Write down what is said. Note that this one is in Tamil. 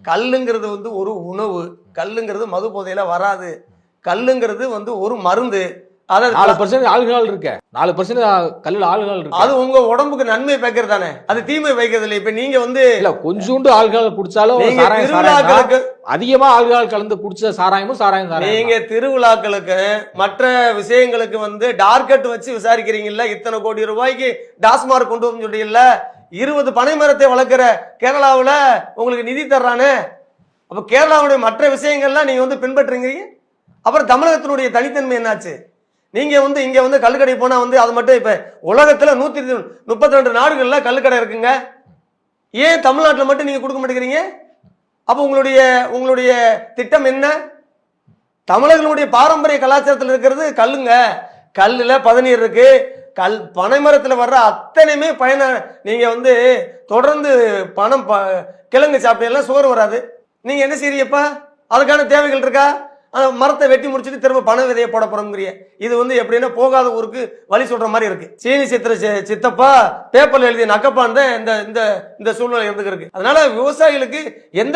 கல்லுங்கிறது வந்து ஒரு உணவு, கல்லுங்கிறது மது போதையில வராது, கல்லுங்கிறது வந்து ஒரு மருந்து. அதாவது 4% ஆல்கஹால் இருக்கு, 4% கல்லுல ஆல்கஹால் இருக்கு. அது உங்க உடம்புக்கு நன்மை பயக்கிறது தானே, அது தீமை பயக்கிறது இல்லை. இப்ப நீங்க வந்து இல்ல கொஞ்சோண்டு ஆல்கஹால் குடிச்சாலும் அதிகமா ஆல்கஹால் கலந்து குடிச்ச சாராயமும் சாராயம். நீங்க திருவிழாக்களுக்கு மற்ற விஷயங்களுக்கு வந்து டார்கெட் வச்சு விசாரிக்கிறீங்கல்ல, இத்தனை கோடி ரூபாய்க்கு டாஸ்மார்க் கொண்டு வந்து சொல்றீங்கல்ல, 20 பனை மரத்தை வளர்க்கிற கேரளாவுல உங்களுக்கு நிதி தர்றானே. அப்ப கேரளாவுடைய மற்ற விஷயங்கள்லாம் நீங்க வந்து பின்பற்றுறீங்க. அப்புறம் தமிழகத்தினுடைய தனித்தன்மை என்னாச்சு? நீங்க வந்து இங்க வந்து கல்லுக்கடை போனா வந்து அது மட்டும் இப்ப உலகத்துல 132 நாடுகள்ல கல்லுக்கடை இருக்குங்க. ஏன் தமிழ்நாட்டில் மட்டும் நீங்க கொடுக்க மாட்டேங்கிறீங்க? அப்ப உங்களுடைய திட்டம் என்ன? தமிழர்களுடைய பாரம்பரிய கலாச்சாரத்தில் இருக்கிறது கல்லுங்க. கல்லுல பதநீர் இருக்கு, பனைமரத்தில் வர்ற அத்தனையுமே பயன. நீங்க வந்து தொடர்ந்து கிழங்கு சாப்பிட்டீங்கன்னா சுகர் வராது. நீங்க என்ன செய்யறீங்கப்பா? அதுக்கான தேவைகள் இருக்கா? மரத்தை வெட்டி முடிச்சுட்டு திரும்ப பனை விதையை போட போறோம்ங்கிறிய. இது வந்து எப்படின்னா போகாத ஊருக்கு வழி சொல்ற மாதிரி இருக்கு. சீனி சித்தப்பா பேப்பர்ல எழுதிய நக்கப்பான் தான் இந்த சூழ்நிலை இருந்துருக்கு. அதனால விவசாயிகளுக்கு எந்த